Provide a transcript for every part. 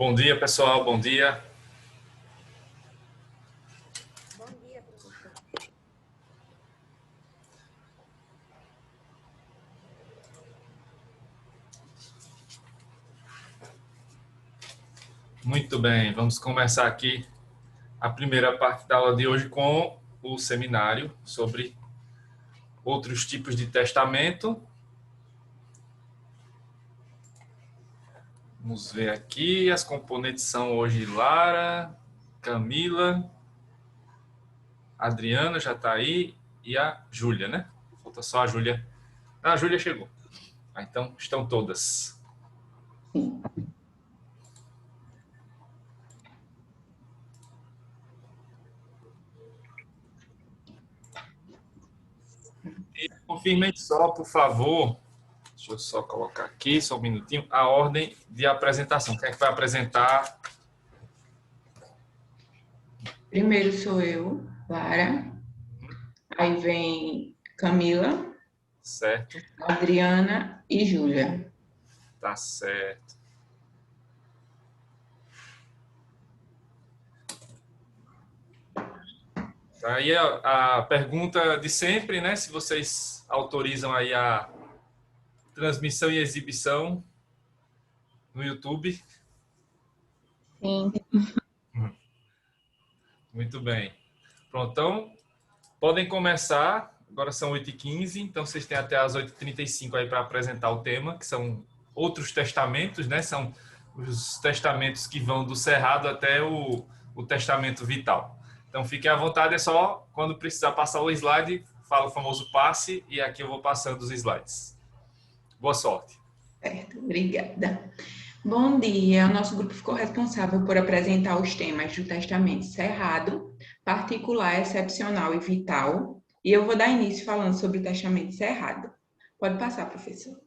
Bom dia, pessoal. Bom dia. Bom dia, professor. Muito bem, vamos começar aqui a primeira parte da aula de hoje com o seminário sobre outros tipos de testamento. Vamos ver aqui, as componentes são hoje Lara, Camila, Adriana já está aí e a Júlia, né? Falta só a Júlia. Ah, a Júlia chegou. Então, estão todas. Sim. E confirmem só, por favor, deixa eu só colocar aqui, só um minutinho, a ordem de apresentação. Quem é que vai apresentar? Primeiro sou eu, Lara. Aí vem Camila, Certo, Adriana e Júlia. tá certo. Aí a pergunta de sempre, né? Se vocês autorizam aí a transmissão e exibição no YouTube. Sim. Muito bem. Pronto, então podem começar. Agora são 8h15, então vocês têm até as 8h35 aí para apresentar o tema, que são outros testamentos, né? São os testamentos que vão do cerrado até o testamento vital. Então fiquem à vontade, é só quando precisar passar o slide, fala o famoso passe e aqui eu vou passando os slides. Boa sorte. Certo, obrigada. Bom dia, o nosso grupo ficou responsável por apresentar os temas do testamento cerrado, particular, excepcional e vital, e eu vou dar início falando sobre o testamento cerrado. Pode passar, professor.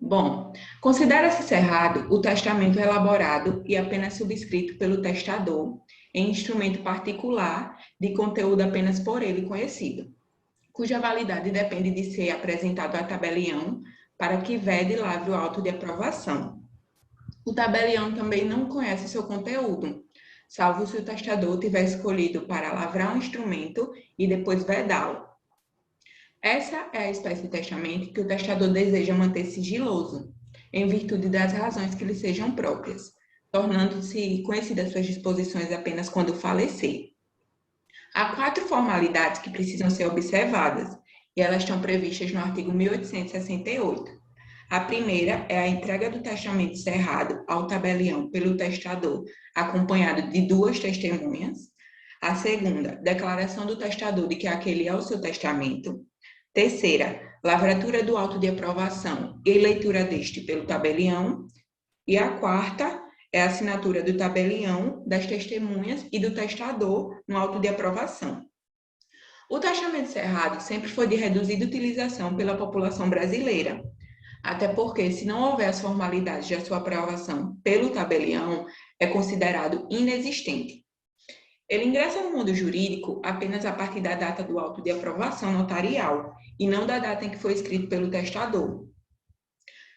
Bom, considera-se cerrado o testamento elaborado e apenas subscrito pelo testador em instrumento particular de conteúdo apenas por ele conhecido, cuja validade depende de ser apresentado a tabelião para que vede e lavre o auto de aprovação. O tabelião também não conhece seu conteúdo, salvo se o testador tiver escolhido para lavrar um instrumento e depois vedá-lo. Essa é a espécie de testamento que o testador deseja manter sigiloso, em virtude das razões que lhe sejam próprias, tornando-se conhecidas suas disposições apenas quando falecer. Há 4 formalidades que precisam ser observadas, e elas estão previstas no artigo 1868. A primeira é a entrega do testamento cerrado ao tabelião pelo testador, acompanhado de 2 testemunhas. A segunda, declaração do testador de que aquele é o seu testamento. Terceira, lavratura do auto de aprovação e leitura deste pelo tabelião. E a quarta é a assinatura do tabelião, das testemunhas e do testador no auto de aprovação. O testamento cerrado sempre foi de reduzida utilização pela população brasileira, até porque, se não houver as formalidades de sua aprovação pelo tabelião, é considerado inexistente. Ele ingressa no mundo jurídico apenas a partir da data do auto de aprovação notarial e não da data em que foi escrito pelo testador.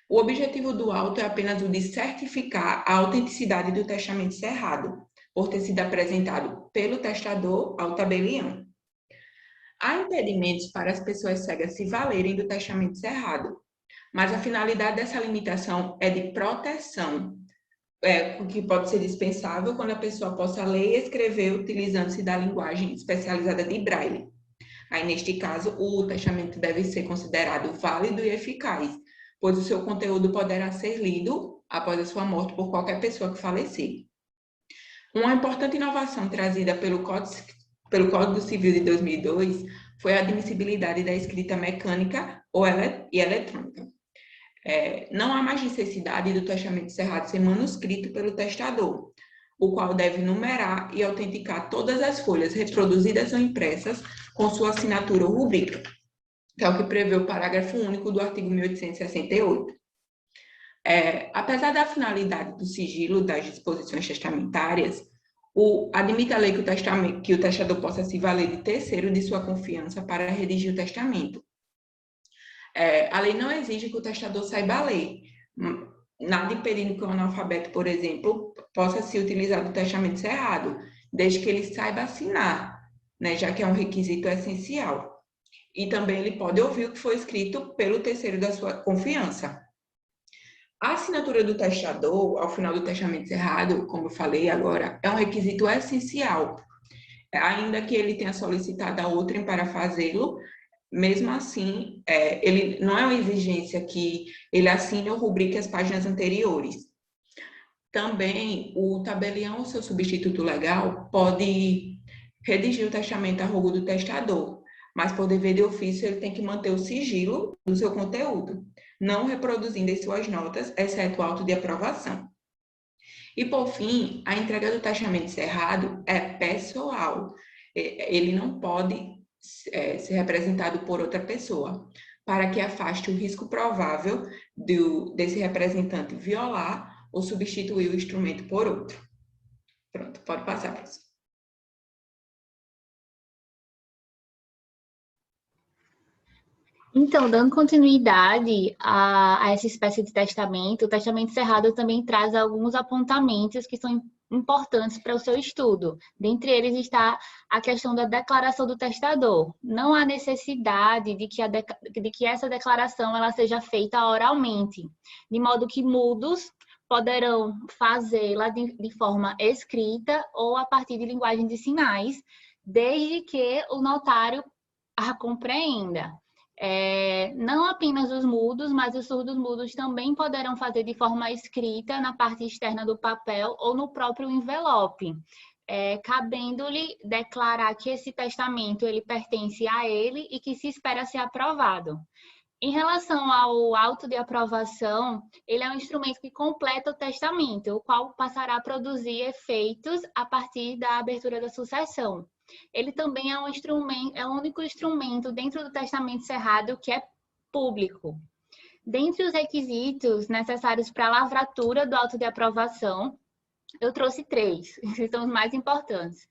O objetivo do auto é apenas o de certificar a autenticidade do testamento cerrado, por ter sido apresentado pelo testador ao tabelião. Há impedimentos para as pessoas cegas se valerem do testamento cerrado, mas a finalidade dessa limitação é de proteção, o que pode ser dispensável quando a pessoa possa ler e escrever utilizando-se da linguagem especializada de Braille. Aí, neste caso, o testamento deve ser considerado válido e eficaz, pois o seu conteúdo poderá ser lido após a sua morte por qualquer pessoa que falecer. Uma importante inovação trazida pelo Código Civil de 2002 foi a admissibilidade da escrita mecânica e eletrônica. Não há mais necessidade do testamento cerrado ser manuscrito pelo testador, o qual deve numerar e autenticar todas as folhas reproduzidas ou impressas com sua assinatura ou rubrica, que é o que prevê o parágrafo único do artigo 1868. Apesar da finalidade do sigilo das disposições testamentárias, admite a lei que o testador possa se valer de terceiro de sua confiança para redigir o testamento. A lei não exige que o testador saiba ler, nada impedindo que o analfabeto, por exemplo, possa se utilizar do testamento cerrado, desde que ele saiba assinar, né, já que é um requisito essencial. E também ele pode ouvir o que foi escrito pelo terceiro da sua confiança. A assinatura do testador, ao final do testamento cerrado, como eu falei agora, é um requisito essencial. Ainda que ele tenha solicitado a outrem para fazê-lo, mesmo assim, ele não é uma exigência que ele assine ou rubrique as páginas anteriores. Também, o tabelião ou seu substituto legal pode redigir o testamento a rogo do testador, mas por dever de ofício ele tem que manter o sigilo do seu conteúdo, não reproduzindo em suas notas, exceto o auto de aprovação. E, por fim, a entrega do testamento cerrado é pessoal. Ele não pode ser representado por outra pessoa, para que afaste o risco provável desse representante violar ou substituir o instrumento por outro. Pronto, pode passar, professor. Então, dando continuidade a essa espécie de testamento, o testamento cerrado também traz alguns apontamentos que são importantes para o seu estudo. Dentre eles está a questão da declaração do testador. Não há necessidade de que essa declaração ela seja feita oralmente, de modo que mudos poderão fazê-la de forma escrita ou a partir de linguagem de sinais, desde que o notário a compreenda. Não apenas os mudos, mas os surdos-mudos também poderão fazer de forma escrita na parte externa do papel ou no próprio envelope, cabendo-lhe declarar que esse testamento ele pertence a ele e que se espera ser aprovado. Em relação ao auto de aprovação, ele é um instrumento que completa o testamento, o qual passará a produzir efeitos a partir da abertura da sucessão. Ele também é o único instrumento dentro do testamento cerrado que é público. Dentre os requisitos necessários para a lavratura do auto de aprovação, eu trouxe 3, que são os mais importantes.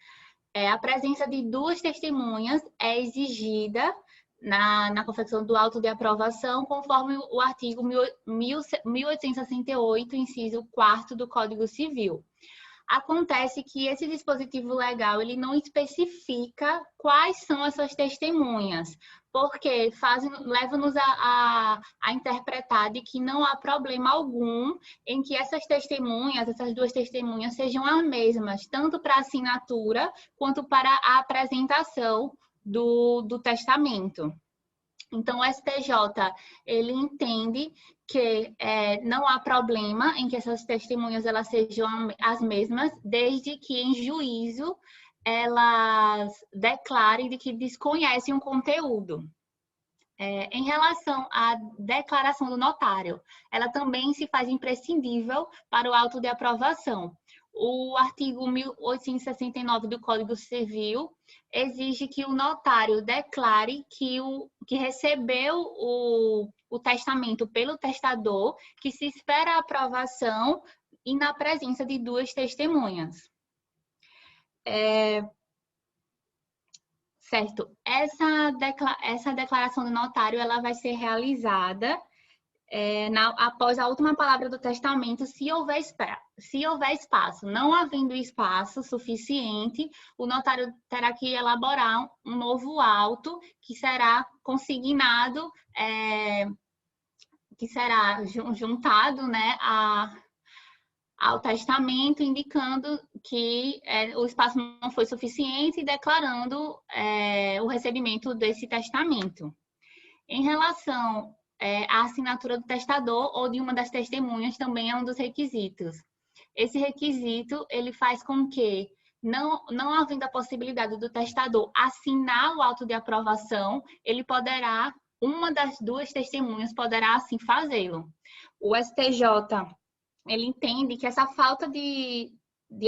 A presença de 2 testemunhas é exigida na confecção do auto de aprovação, conforme o artigo 1868, inciso 4º do Código Civil. Acontece que esse dispositivo legal ele não especifica quais são essas testemunhas, porque leva-nos a interpretar de que não há problema algum em que essas 2 testemunhas sejam as mesmas, tanto para a assinatura quanto para a apresentação do testamento. Então, o STJ, ele entende que não há problema em que essas testemunhas elas sejam as mesmas, desde que em juízo elas declarem de que desconhecem o conteúdo. Em relação à declaração do notário, ela também se faz imprescindível para o auto de aprovação. O artigo 1869 do Código Civil exige que o notário declare que recebeu o testamento pelo testador, que se espera a aprovação e na presença de 2 testemunhas. Certo. Essa declaração do notário ela vai ser realizada após a última palavra do testamento, se houver espaço. Não havendo espaço suficiente, o notário terá que elaborar um novo auto que será consignado, que será juntado, né, ao testamento, indicando que o espaço não foi suficiente e declarando o recebimento desse testamento. Em relação à assinatura do testador ou de uma das testemunhas também é um dos requisitos. Esse requisito ele faz com que, não havendo a possibilidade do testador assinar o auto de aprovação, uma das 2 testemunhas poderá assim fazê-lo. O STJ ele entende que essa falta de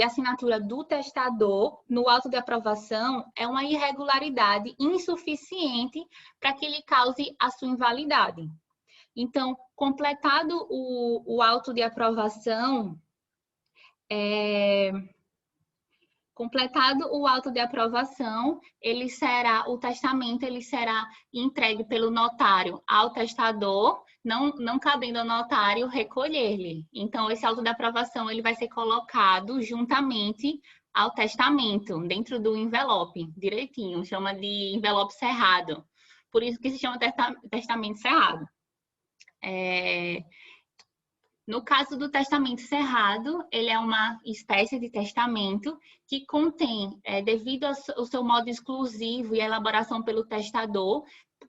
assinatura do testador no auto de aprovação é uma irregularidade insuficiente para que ele cause a sua invalidade. Então, completado o auto de aprovação, Completado o auto de aprovação, o testamento ele será entregue pelo notário ao testador, não cabendo ao notário recolher-lhe. Então, esse auto de aprovação ele vai ser colocado juntamente ao testamento, dentro do envelope, direitinho, chama de envelope cerrado. Por isso que se chama testamento cerrado. No caso do testamento cerrado, ele é uma espécie de testamento que contém, devido ao seu modo exclusivo e elaboração pelo testador,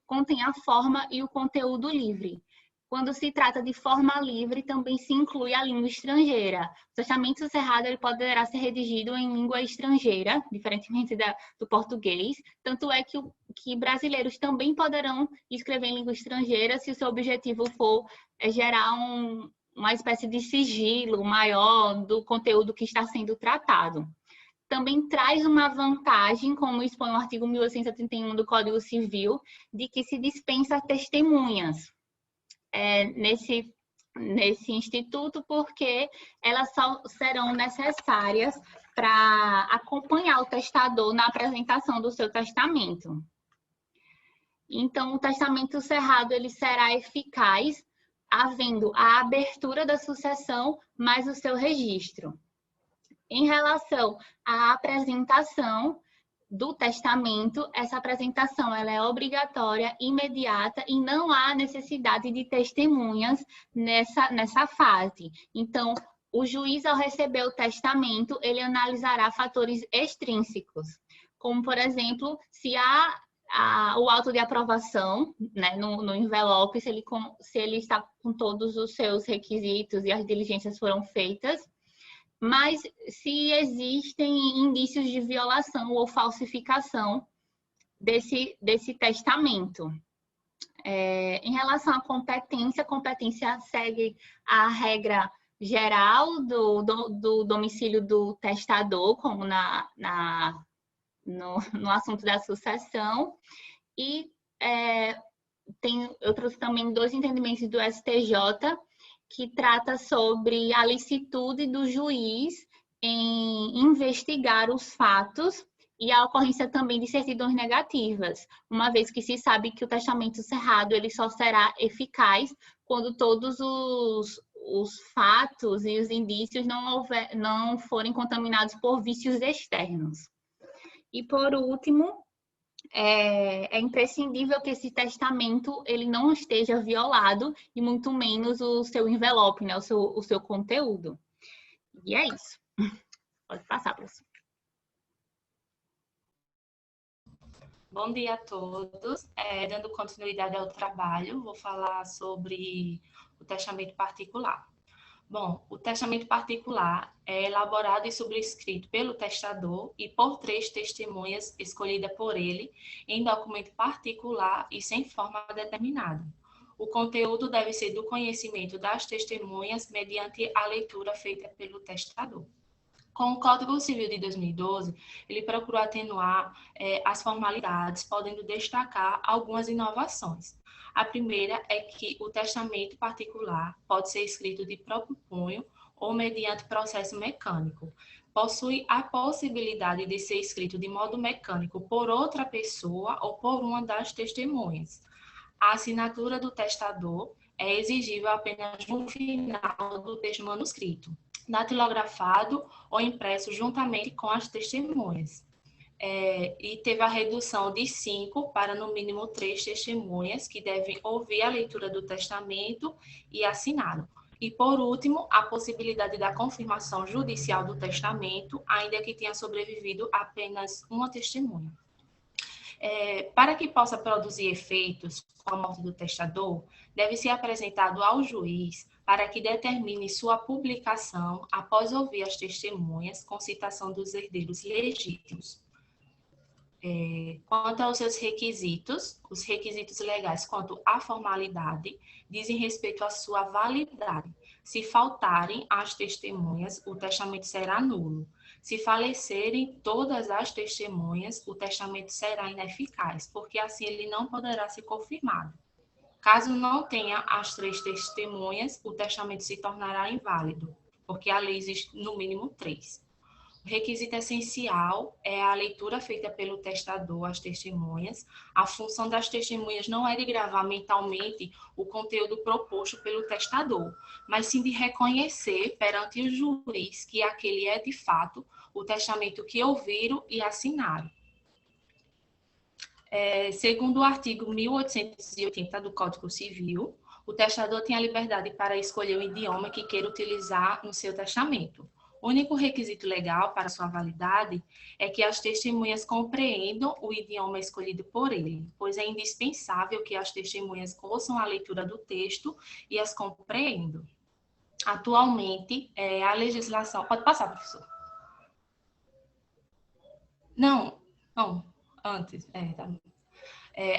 contém a forma e o conteúdo livre. Quando se trata de forma livre, também se inclui a língua estrangeira. O testamento cerrado ele poderá ser redigido em língua estrangeira, diferentemente do português. Tanto é que brasileiros também poderão escrever em língua estrangeira se o seu objetivo for gerar uma espécie de sigilo maior do conteúdo que está sendo tratado. Também traz uma vantagem, como expõe o artigo 1831 do Código Civil, de que se dispensa testemunhas nesse instituto, porque elas só serão necessárias para acompanhar o testador na apresentação do seu testamento. Então, o testamento cerrado ele será eficaz havendo a abertura da sucessão mais o seu registro. Em relação à apresentação do testamento, essa apresentação ela é obrigatória, imediata e não há necessidade de testemunhas nessa fase. Então, o juiz, ao receber o testamento, ele analisará fatores extrínsecos, como, por exemplo, se há o auto de aprovação, né, no envelope, se ele está com todos os seus requisitos e as diligências foram feitas, mas se existem indícios de violação ou falsificação desse testamento. Em relação à competência, a competência segue a regra geral do domicílio do testador, como no assunto da sucessão, e tem outros também 2 entendimentos do STJ que trata sobre a licitude do juiz em investigar os fatos e a ocorrência também de certidões negativas, uma vez que se sabe que o testamento cerrado ele só será eficaz quando todos os fatos e os indícios não forem contaminados por vícios externos. E, por último, é imprescindível que esse testamento ele não esteja violado e muito menos o seu envelope, né, o seu conteúdo. E é isso. Pode passar, professor. Bom dia a todos. Dando continuidade ao trabalho, vou falar sobre o testamento particular. Bom, o testamento particular é elaborado e subscrito pelo testador e por 3 testemunhas escolhidas por ele em documento particular e sem forma determinada. O conteúdo deve ser do conhecimento das testemunhas mediante a leitura feita pelo testador. Com o Código Civil de 2012, ele procurou atenuar as formalidades, podendo destacar algumas inovações. A primeira é que o testamento particular pode ser escrito de próprio punho ou mediante processo mecânico. Possui a possibilidade de ser escrito de modo mecânico por outra pessoa ou por uma das testemunhas. A assinatura do testador é exigível apenas no final do texto manuscrito, datilografado ou impresso juntamente com as testemunhas. E teve a redução de 5 para no mínimo 3 testemunhas que devem ouvir a leitura do testamento e assiná-lo. E, por último, a possibilidade da confirmação judicial do testamento, ainda que tenha sobrevivido apenas uma testemunha. Para que possa produzir efeitos com a morte do testador, deve ser apresentado ao juiz para que determine sua publicação após ouvir as testemunhas com citação dos herdeiros legítimos. Quanto aos seus requisitos, os requisitos legais quanto à formalidade dizem respeito à sua validade. Se faltarem as testemunhas, o testamento será nulo. Se falecerem todas as testemunhas, o testamento será ineficaz, porque assim ele não poderá ser confirmado. Caso não tenha as 3 testemunhas, o testamento se tornará inválido, porque a lei existe no mínimo 3. O requisito essencial é a leitura feita pelo testador às testemunhas. A função das testemunhas não é de gravar mentalmente o conteúdo proposto pelo testador, mas sim de reconhecer perante o juiz que aquele é, de fato, o testamento que ouviram e assinaram. Segundo o artigo 1880 do Código Civil, o testador tem a liberdade para escolher o idioma que queira utilizar no seu testamento. O único requisito legal para sua validade é que as testemunhas compreendam o idioma escolhido por ele, pois é indispensável que as testemunhas ouçam a leitura do texto e as compreendam. Atualmente, a legislação... Pode passar, professor. Não, antes. Tá.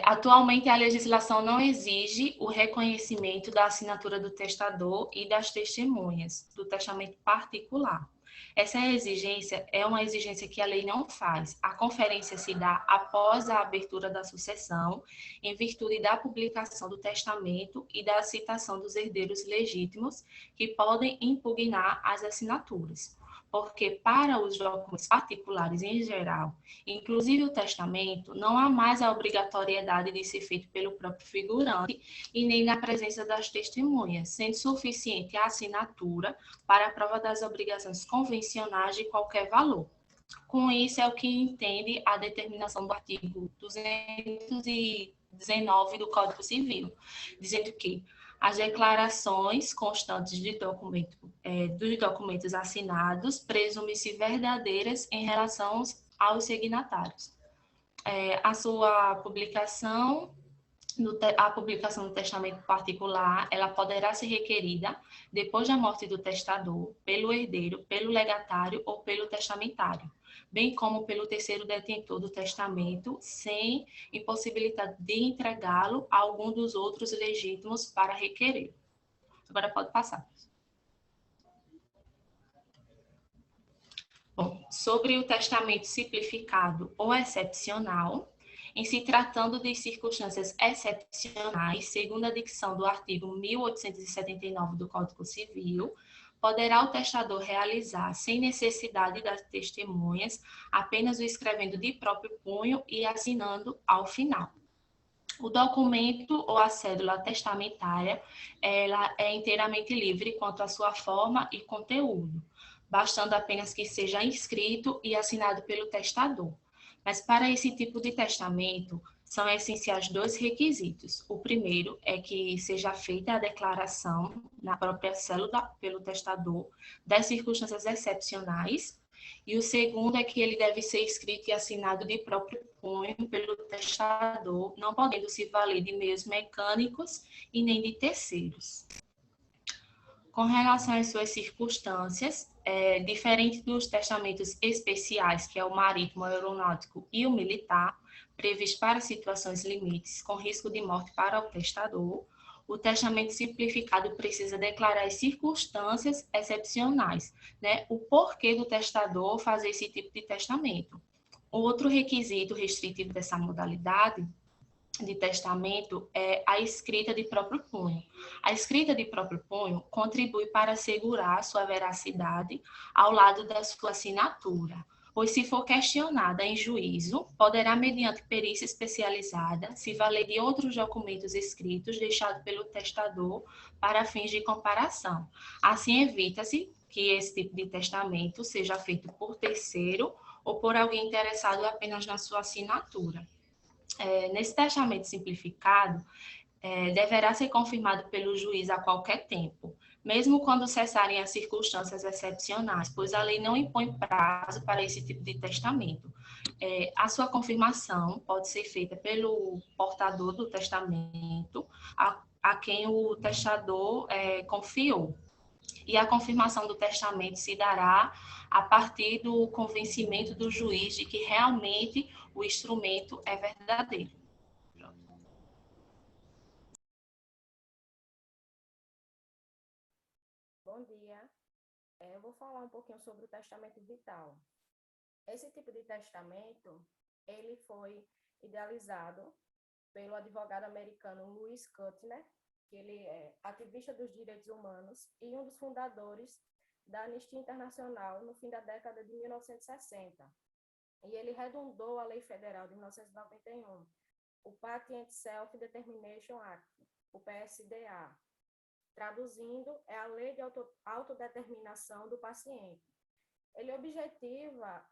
Atualmente, a legislação não exige o reconhecimento da assinatura do testador e das testemunhas do testamento particular. Essa exigência é uma exigência que a lei não faz. A conferência se dá após a abertura da sucessão, em virtude da publicação do testamento e da citação dos herdeiros legítimos que podem impugnar as assinaturas. Porque para os documentos particulares em geral, inclusive o testamento, não há mais a obrigatoriedade de ser feito pelo próprio figurante e nem na presença das testemunhas, sendo suficiente a assinatura para a prova das obrigações convencionais de qualquer valor. Com isso, é o que entende a determinação do artigo 219 do Código Civil, dizendo que as declarações constantes de dos documentos assinados presumem-se verdadeiras em relação aos signatários. A publicação do testamento particular, ela poderá ser requerida depois da morte do testador, pelo herdeiro, pelo legatário ou pelo testamentário, bem como pelo terceiro detentor do testamento, sem impossibilidade de entregá-lo a algum dos outros legítimos para requerer. Agora pode passar. Bom, sobre o testamento simplificado ou excepcional, em se tratando de circunstâncias excepcionais, segundo a dicção do artigo 1879 do Código Civil, poderá o testador realizar, sem necessidade das testemunhas, apenas o escrevendo de próprio punho e assinando ao final. O documento ou a cédula testamentária, ela é inteiramente livre quanto à sua forma e conteúdo, bastando apenas que seja inscrito e assinado pelo testador. Mas para esse tipo de testamento, são essenciais dois requisitos. O primeiro é que seja feita a declaração na própria célula pelo testador das circunstâncias excepcionais, e o segundo é que ele deve ser escrito e assinado de próprio punho pelo testador, não podendo se valer de meios mecânicos e nem de terceiros. Com relação às suas circunstâncias, diferente dos testamentos especiais, que é o marítimo, o aeronáutico e o militar, previsto para situações limites com risco de morte para o testador, o testamento simplificado precisa declarar as circunstâncias excepcionais, né? O porquê do testador fazer esse tipo de testamento. Outro requisito restritivo dessa modalidade de testamento é a escrita de próprio punho. A escrita de próprio punho contribui para assegurar sua veracidade ao lado da sua assinatura, pois se for questionada em juízo, poderá, mediante perícia especializada, se valer de outros documentos escritos deixados pelo testador para fins de comparação. Assim, evita-se que esse tipo de testamento seja feito por terceiro ou por alguém interessado apenas na sua assinatura. Nesse testamento simplificado, deverá ser confirmado pelo juiz a qualquer tempo, mesmo quando cessarem as circunstâncias excepcionais, pois a lei não impõe prazo para esse tipo de testamento. A sua confirmação pode ser feita pelo portador do testamento, a quem o testador confiou. E a confirmação do testamento se dará a partir do convencimento do juiz de que realmente o instrumento é verdadeiro. Bom dia. Eu vou falar um pouquinho sobre o testamento vital. Esse tipo de testamento, ele foi idealizado pelo advogado americano Louis Kuttner, que ele é ativista dos direitos humanos e um dos fundadores da Anistia Internacional no fim da década de 1960. E ele redundou a Lei Federal de 1991, o Patient Self-Determination Act, o PSDA. Traduzindo, é a Lei de Autodeterminação do Paciente. Ele objetiva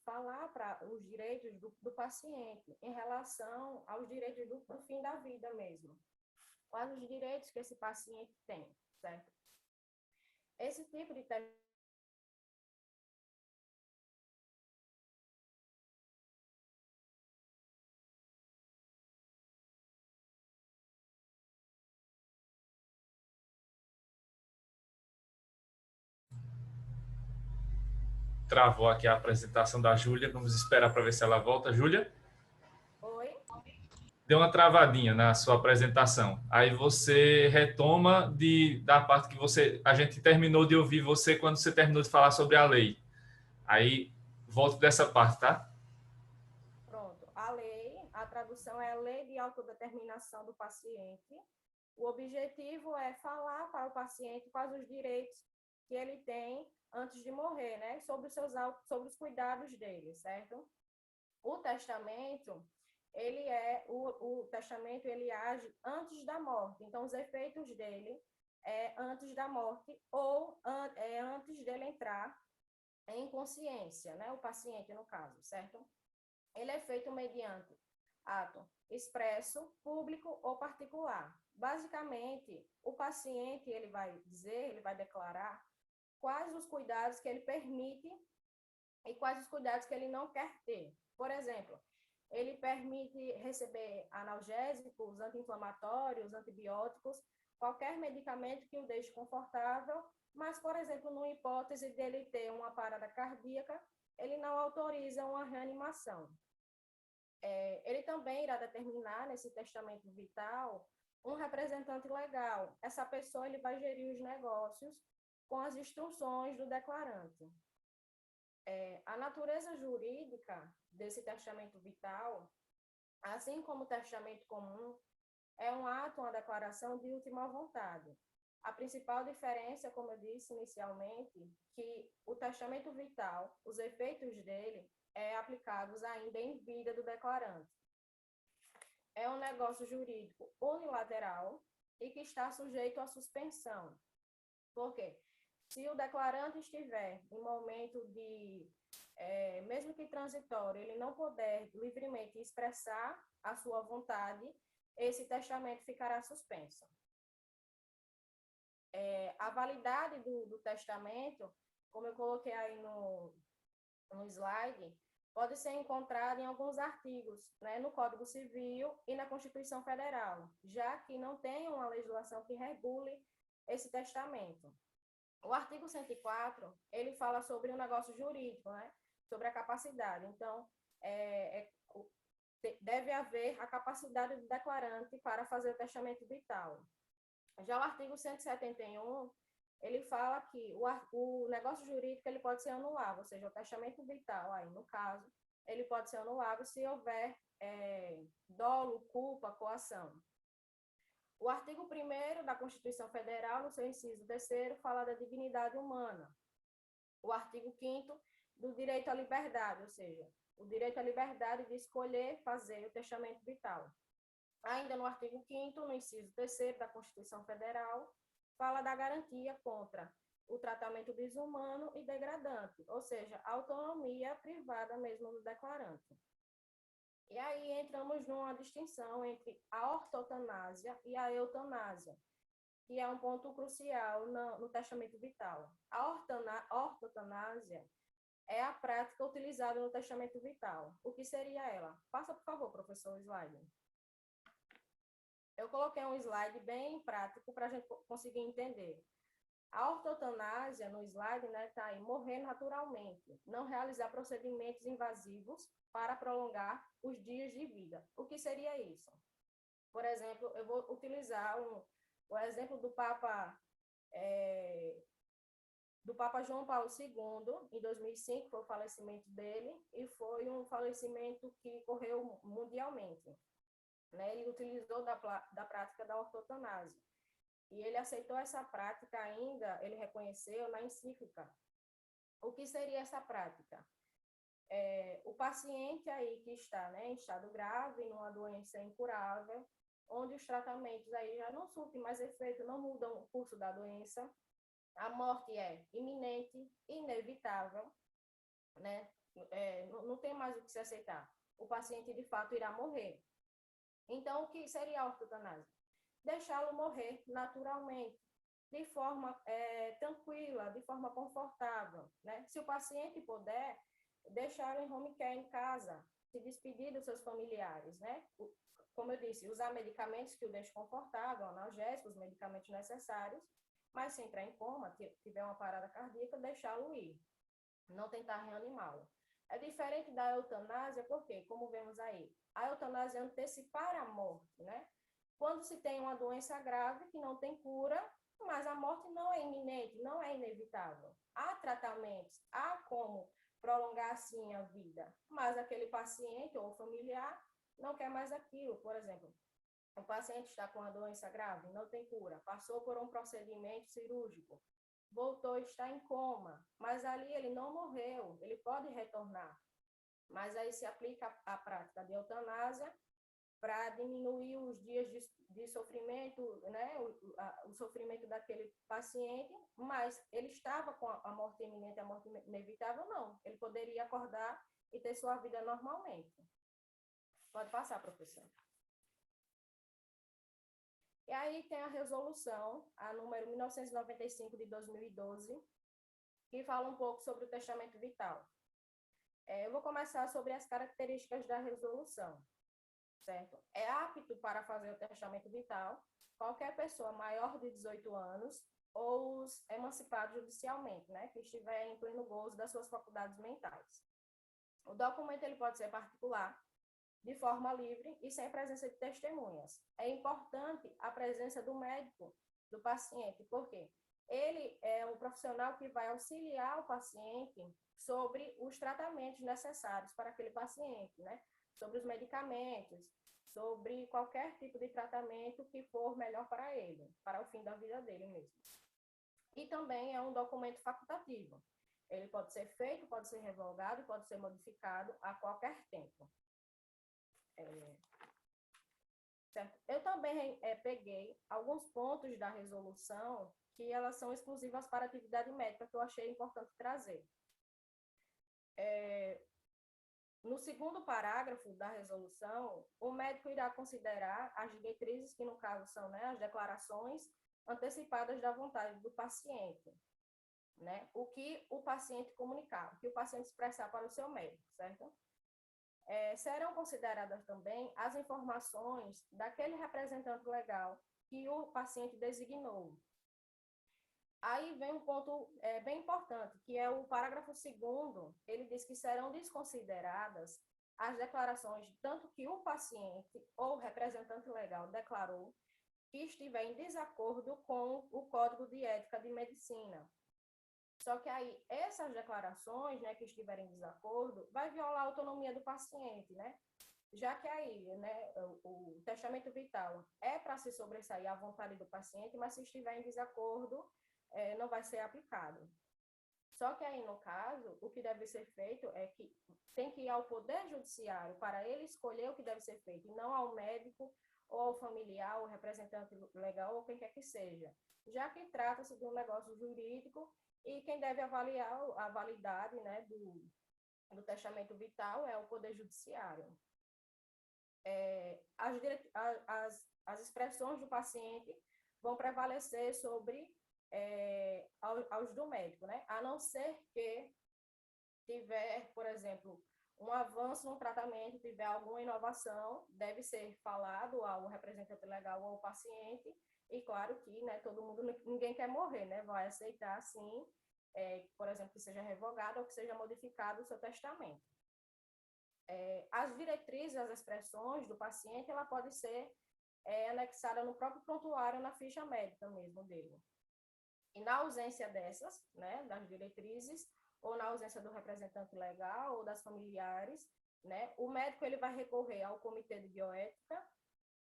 falar para os direitos do paciente em relação aos direitos do fim da vida mesmo. Quais os direitos que esse paciente tem, certo? Esse tipo de Travou aqui a apresentação da Júlia. Vamos esperar para ver se ela volta. Júlia? Oi? Deu uma travadinha na sua apresentação. Aí você retoma da parte que a gente terminou de ouvir você quando você terminou de falar sobre a lei. Aí volto dessa parte, tá? Pronto. A lei, a tradução é a Lei de Autodeterminação do Paciente. O objetivo é falar para o paciente quais os direitos que ele tem antes de morrer, né? Sobre os cuidados dele, certo? O testamento, o testamento ele age antes da morte. Então, os efeitos dele é antes da morte ou antes dele entrar em consciência, né? O paciente, no caso, certo? Ele é feito mediante ato expresso, público ou particular. Basicamente, o paciente, ele vai declarar quais os cuidados que ele permite e quais os cuidados que ele não quer ter. Por exemplo, ele permite receber analgésicos, anti-inflamatórios, antibióticos, qualquer medicamento que o deixe confortável, mas, por exemplo, numa hipótese dele ter uma parada cardíaca, ele não autoriza uma reanimação. Ele também irá determinar, nesse testamento vital, um representante legal. Essa pessoa ele vai gerir os negócios com as instruções do declarante. A natureza jurídica desse testamento vital, assim como o testamento comum, é um ato, uma declaração de última vontade. A principal diferença, como eu disse inicialmente, que o testamento vital, os efeitos dele, aplicados ainda em vida do declarante. É um negócio jurídico unilateral e que está sujeito à suspensão. Por quê? Se o declarante estiver em momento de, mesmo que transitório, ele não puder livremente expressar a sua vontade, esse testamento ficará suspenso. A validade do testamento, como eu coloquei aí no slide, pode ser encontrada em alguns artigos, né, no Código Civil e na Constituição Federal, já que não tem uma legislação que regule esse testamento. O artigo 104, ele fala sobre o negócio jurídico, né, sobre a capacidade. Então, deve haver a capacidade do declarante para fazer o testamento vital. Já o artigo 171, ele fala que o negócio jurídico ele pode ser anulável, ou seja, o testamento vital, aí, no caso, ele pode ser anulável se houver dolo, culpa, coação. O artigo 1º da Constituição Federal, no seu inciso 3º, fala da dignidade humana. O artigo 5º do direito à liberdade, ou seja, o direito à liberdade de escolher fazer o testamento vital. Ainda no artigo 5º, no inciso 3º da Constituição Federal, fala da garantia contra o tratamento desumano e degradante, ou seja, a autonomia privada mesmo do declarante. E aí entramos numa distinção entre a ortotanásia e a eutanásia, que é um ponto crucial no testamento vital. A ortotanásia é a prática utilizada no testamento vital. O que seria ela? Passa, por favor, professor, o slide. Eu coloquei um slide bem prático para a gente conseguir entender. A ortotanásia, no slide, né, está aí, morrer naturalmente, não realizar procedimentos invasivos para prolongar os dias de vida. O que seria isso? Por exemplo, eu vou utilizar o exemplo do Papa João Paulo II, em 2005, foi o falecimento dele, e foi um falecimento que ocorreu mundialmente. Né? Ele utilizou da prática da ortotanásia. E ele aceitou essa prática ainda, ele reconheceu na encíclica. O que seria essa prática? O paciente aí que está, né, em estado grave, numa doença incurável, onde os tratamentos aí já não surtem mais efeito, não mudam o curso da doença, a morte é iminente, inevitável, né? Não tem mais o que se aceitar. O paciente, de fato, irá morrer. Então, o que seria a ortotanásia? Deixá-lo morrer naturalmente, de forma tranquila, de forma confortável, né? Se o paciente puder, deixá-lo em home care em casa, se despedir dos seus familiares, né? Como eu disse, usar medicamentos que o deixem confortável, analgésicos, medicamentos necessários, mas se entrar em coma, tiver uma parada cardíaca, deixá-lo ir, não tentar reanimá-lo. É diferente da eutanásia, porque, como vemos aí, a eutanásia é antecipar a morte, né? Quando se tem uma doença grave que não tem cura, mas a morte não é iminente, não é inevitável. Há tratamentos, há como prolongar assim a vida, mas aquele paciente ou familiar não quer mais aquilo. Por exemplo, o paciente está com uma doença grave, não tem cura, passou por um procedimento cirúrgico, voltou, está em coma, mas ali ele não morreu, ele pode retornar. Mas aí se aplica a prática de eutanásia para diminuir os dias de sofrimento, né, o sofrimento daquele paciente, mas ele estava com a morte iminente, a morte inevitável, não. Ele poderia acordar e ter sua vida normalmente. Pode passar, professor. E aí tem a resolução, a número 1995 de 2012, que fala um pouco sobre o testamento vital. Eu vou começar sobre as características da resolução, certo? É apto para fazer o testamento vital qualquer pessoa maior de 18 anos ou os emancipados judicialmente, né, que estiver em pleno gozo das suas faculdades mentais. O documento ele pode ser particular, de forma livre e sem presença de testemunhas. É importante a presença do médico, do paciente, porque ele é o profissional que vai auxiliar o paciente sobre os tratamentos necessários para aquele paciente, né? Sobre os medicamentos, sobre qualquer tipo de tratamento que for melhor para ele, para o fim da vida dele mesmo. E também é um documento facultativo. Ele pode ser feito, pode ser revogado, pode ser modificado a qualquer tempo. Certo? Eu também peguei alguns pontos da resolução que elas são exclusivas para a atividade médica, que eu achei importante trazer. No segundo parágrafo da resolução, o médico irá considerar as diretrizes, que no caso são, né, as declarações antecipadas da vontade do paciente, né? O que o paciente comunicar, o que o paciente expressar para o seu médico, certo? Serão consideradas também as informações daquele representante legal que o paciente designou. Aí vem um ponto bem importante, que é o parágrafo 2º, ele diz que serão desconsideradas as declarações tanto que o paciente ou representante legal declarou que estiver em desacordo com o Código de Ética de Medicina. Só que aí, essas declarações, né, que estiverem em desacordo, vai violar a autonomia do paciente, né? Já que aí, né, o testamento vital é para se sobressair à vontade do paciente, mas se estiver em desacordo, não vai ser aplicado. Só que aí, no caso, o que deve ser feito é que tem que ir ao Poder Judiciário para ele escolher o que deve ser feito, e não ao médico, ou ao familiar, ou representante legal, ou quem quer que seja. Já que trata-se de um negócio jurídico, e quem deve avaliar a validade, né, do testamento vital é o Poder Judiciário. As expressões do paciente vão prevalecer sobre aos do médico, né? A não ser que tiver, por exemplo, um avanço no tratamento, tiver alguma inovação, deve ser falado ao representante legal ou ao paciente, e claro que, né, todo mundo, ninguém quer morrer, né? Vai aceitar, sim, por exemplo, que seja revogado ou que seja modificado o seu testamento. As diretrizes, as expressões do paciente, ela pode ser anexada no próprio prontuário, na ficha médica mesmo dele. E na ausência dessas, né, das diretrizes, ou na ausência do representante legal ou das familiares, né, o médico ele vai recorrer ao Comitê de Bioética.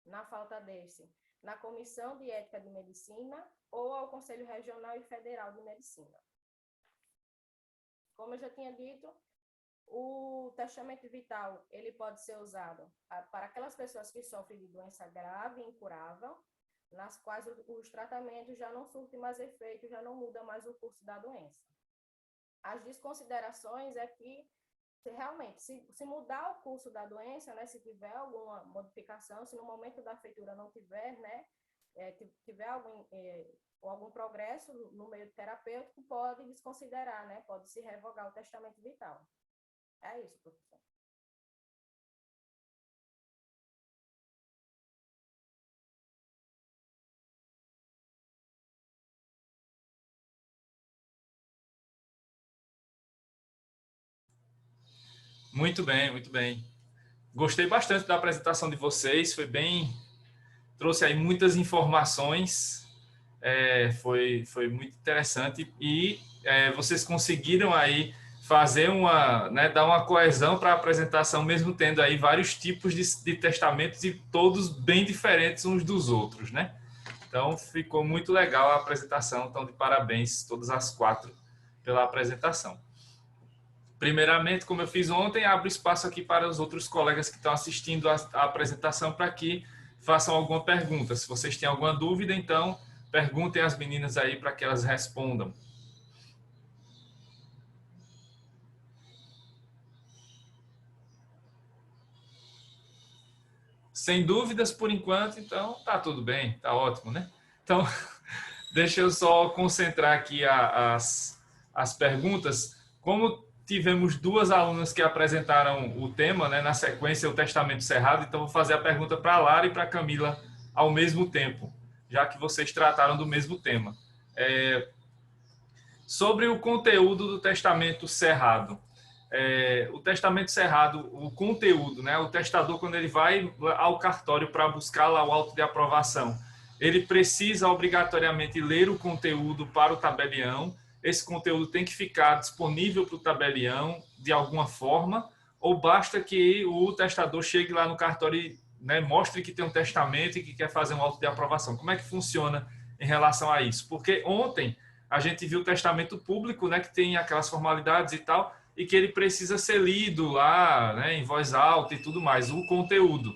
Na falta desse, na Comissão de Ética de Medicina ou ao Conselho Regional e Federal de Medicina. Como eu já tinha dito, o testamento vital ele pode ser usado para aquelas pessoas que sofrem de doença grave e incurável, nas quais os tratamentos já não surtem mais efeito, já não muda mais o curso da doença. As desconsiderações é que, realmente, se mudar o curso da doença, né, se tiver alguma modificação, se no momento da feitura não tiver, né, tiver algum progresso no meio terapêutico, pode desconsiderar, né, pode se revogar o testamento vital. É isso, professor. Muito bem, muito bem. Gostei bastante da apresentação de vocês, foi bem... Trouxe aí muitas informações, foi muito interessante e vocês conseguiram aí fazer dar uma coesão para a apresentação, mesmo tendo aí vários tipos de testamentos e todos bem diferentes uns dos outros, né? Então, ficou muito legal a apresentação, então de parabéns todas as 4 pela apresentação. Primeiramente, como eu fiz ontem, abro espaço aqui para os outros colegas que estão assistindo a apresentação para que façam alguma pergunta. Se vocês têm alguma dúvida, então, perguntem às meninas aí para que elas respondam. Sem dúvidas, por enquanto, então, tá tudo bem, tá ótimo, né? Então, deixa eu só concentrar aqui as perguntas. Como tivemos 2 alunas que apresentaram o tema, né, na sequência, o testamento cerrado, então vou fazer a pergunta para a Lara e para a Camila ao mesmo tempo, já que vocês trataram do mesmo tema. Sobre o conteúdo do testamento cerrado. O testamento cerrado, o conteúdo, né, o testador, quando ele vai ao cartório para buscar lá o auto de aprovação, ele precisa obrigatoriamente ler o conteúdo para o tabelião. Esse conteúdo tem que ficar disponível para o tabelião de alguma forma, ou basta que o testador chegue lá no cartório e, né, mostre que tem um testamento e que quer fazer um auto de aprovação. Como é que funciona em relação a isso? Porque ontem a gente viu o testamento público, né, que tem aquelas formalidades e tal, e que ele precisa ser lido lá, né, em voz alta e tudo mais, o conteúdo.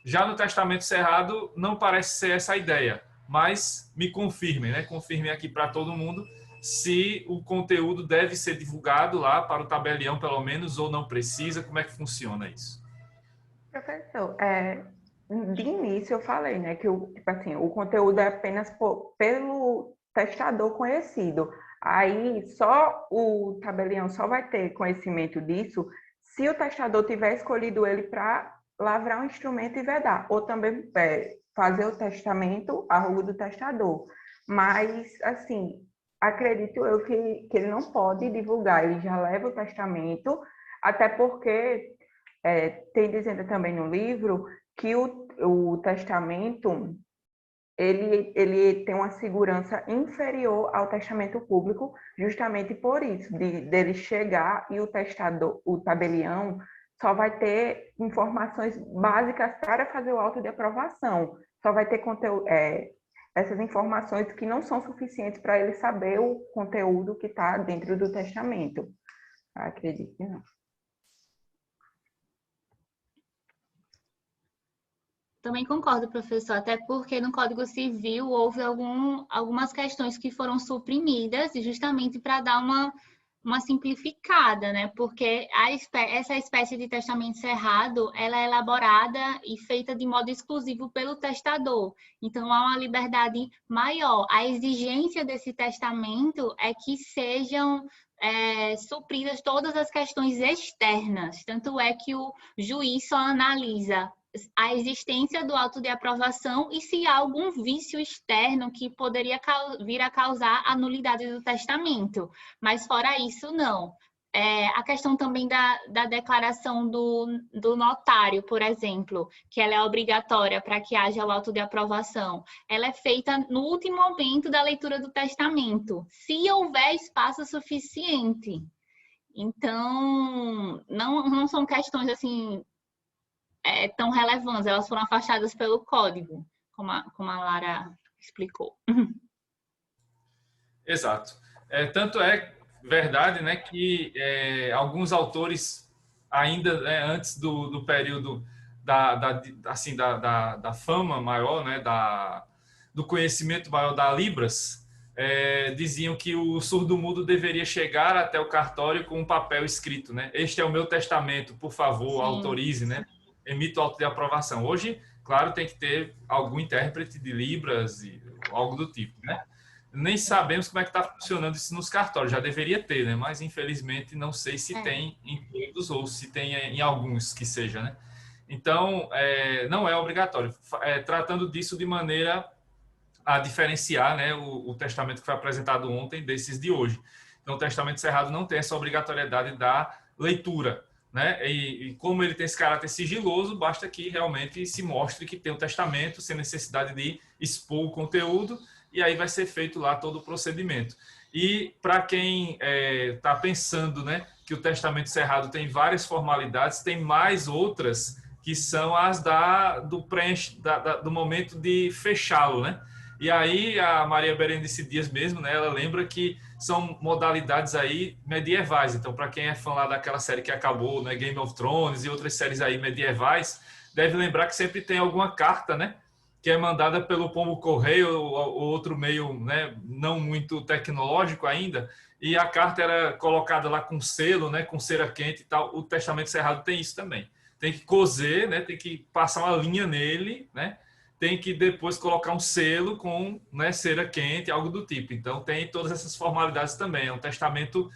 Já no testamento cerrado não parece ser essa a ideia, mas me confirmem, né? Confirmem aqui para todo mundo se o conteúdo deve ser divulgado lá para o tabelião, pelo menos, ou não precisa. Como é que funciona isso? Professor, de início eu falei, né, que tipo assim, o conteúdo é apenas pelo testador conhecido. Aí só o tabelião só vai ter conhecimento disso se o testador tiver escolhido ele para lavrar um instrumento e vedar, ou também fazer o testamento a rua do testador. Mas, assim, acredito eu que ele não pode divulgar, ele já leva o testamento, até porque tem dizendo também no livro que o testamento ele tem uma segurança inferior ao testamento público, justamente por isso, dele chegar e o testador, o tabelião, só vai ter informações básicas para fazer o auto de aprovação. Só vai ter conteúdo, essas informações que não são suficientes para ele saber o conteúdo que está dentro do testamento. Acredito que não. Também concordo, professor, até porque no Código Civil houve algumas questões que foram suprimidas justamente para dar uma simplificada, né? Porque essa espécie de testamento cerrado, ela é elaborada e feita de modo exclusivo pelo testador. Então, há uma liberdade maior. A exigência desse testamento é que sejam supridas todas as questões externas. Tanto é que o juiz só analisa a existência do auto de aprovação e se há algum vício externo que poderia vir a causar a nulidade do testamento. Mas fora isso, não. A questão também da declaração do notário, por exemplo, que ela é obrigatória para que haja o auto de aprovação, ela é feita no último momento da leitura do testamento, se houver espaço suficiente. Então, não são questões assim tão relevantes, elas foram afastadas pelo código, como a Lara explicou. Exato. Tanto é verdade, né, que alguns autores, ainda antes do período da fama maior, né, do conhecimento maior da Libras, diziam que o surdo-mudo deveria chegar até o cartório com um papel escrito, né? Este é o meu testamento, por favor, Sim. autorize, né? Emita o auto de aprovação. Hoje, claro, tem que ter algum intérprete de Libras e algo do tipo, né? Nem sabemos como é que está funcionando isso nos cartórios. Já deveria ter, né? Mas, infelizmente, não sei se tem em todos ou se tem em alguns que seja, né? Então, não é obrigatório. Tratando disso de maneira a diferenciar, né, o testamento que foi apresentado ontem desses de hoje. Então, o testamento cerrado não tem essa obrigatoriedade da leitura, né? E como ele tem esse caráter sigiloso, basta que realmente se mostre que tem o testamento, sem necessidade de expor o conteúdo, e aí vai ser feito lá todo o procedimento. E para quem está pensando, né, que o testamento cerrado tem várias formalidades, tem mais outras que são as do momento de fechá-lo, né? E aí a Maria Berenice Dias mesmo, né, ela lembra que são modalidades aí medievais. Então, para quem é fã lá daquela série que acabou, né, Game of Thrones e outras séries aí medievais, deve lembrar que sempre tem alguma carta, né, que é mandada pelo pombo correio ou outro meio, né, não muito tecnológico ainda, e a carta era colocada lá com selo, né, com cera quente e tal. O testamento cerrado tem isso também. Tem que coser, né, tem que passar uma linha nele, né, tem que depois colocar um selo com, né, cera quente, algo do tipo. Então, tem todas essas formalidades também. É um testamento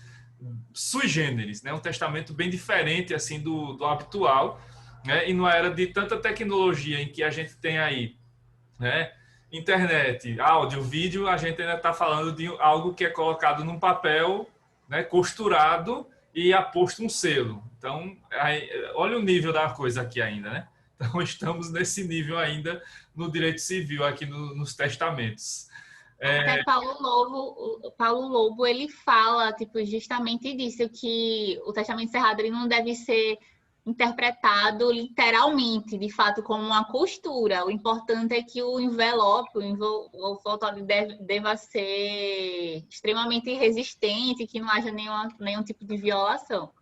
sui generis, né? Um testamento bem diferente assim do habitual, né? E numa era de tanta tecnologia em que a gente tem aí, né, internet, áudio, vídeo, a gente ainda está falando de algo que é colocado num papel, né, costurado e aposto um selo. Então, olha o nível da coisa aqui ainda, né? Então, estamos nesse nível ainda no direito civil, aqui nos testamentos. Até Paulo Lobo, ele fala, tipo, justamente disso, que o testamento cerrado ele não deve ser interpretado literalmente, de fato, como uma costura. O importante é que o envelope, o envoltório deva ser extremamente resistente, que não haja nenhum tipo de violação.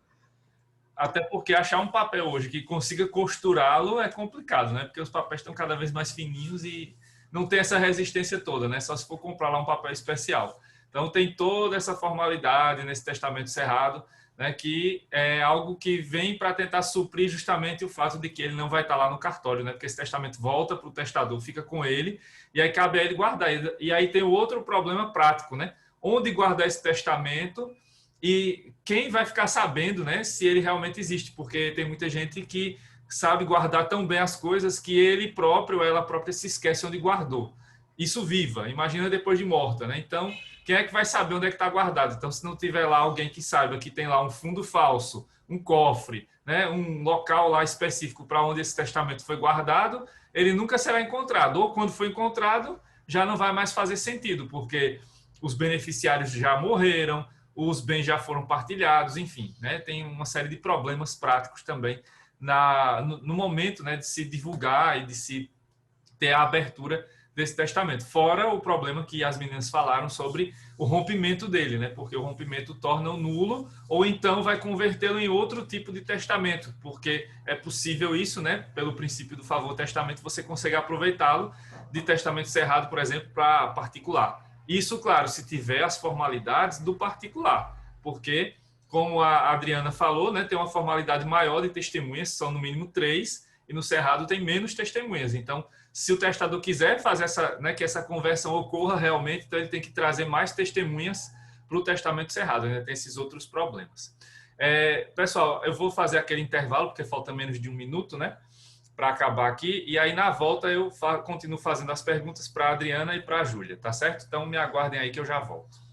Até porque achar um papel hoje que consiga costurá-lo é complicado, né? Porque os papéis estão cada vez mais fininhos e não tem essa resistência toda, né? Só se for comprar lá um papel especial. Então, tem toda essa formalidade nesse testamento cerrado, né? Que é algo que vem para tentar suprir justamente o fato de que ele não vai estar lá no cartório, né? Porque esse testamento volta para o testador, fica com ele, e aí cabe a ele guardar. E aí tem o outro problema prático, né? Onde guardar esse testamento e quem vai ficar sabendo, né, se ele realmente existe, porque tem muita gente que sabe guardar tão bem as coisas que ele próprio ou ela própria se esquece onde guardou. Isso viva, imagina depois de morta, né? Então, quem é que vai saber onde é que está guardado? Então, se não tiver lá alguém que saiba que tem lá um fundo falso, um cofre, né, um local lá específico para onde esse testamento foi guardado, ele nunca será encontrado. Ou quando for encontrado, já não vai mais fazer sentido, porque os beneficiários já morreram, os bens já foram partilhados, enfim, né? Tem uma série de problemas práticos também no momento, né, de se divulgar e de se ter a abertura desse testamento. Fora o problema que as meninas falaram sobre o rompimento dele, né? Porque o rompimento torna-o nulo ou então vai convertê-lo em outro tipo de testamento, porque é possível isso, né? Pelo princípio do favor testamento, você consegue aproveitá-lo de testamento cerrado, por exemplo, para particular. Isso, claro, se tiver as formalidades do particular, porque, como a Adriana falou, né, tem uma formalidade maior de testemunhas, são no mínimo 3, e no cerrado tem menos testemunhas. Então, se o testador quiser fazer que essa conversão ocorra realmente, então ele tem que trazer mais testemunhas para o testamento cerrado, ainda tem esses outros problemas. Pessoal, eu vou fazer aquele intervalo, porque falta menos de 1 minuto, né, para acabar aqui, e aí na volta eu continuo fazendo as perguntas para a Adriana e para a Júlia, tá certo? Então me aguardem aí que eu já volto.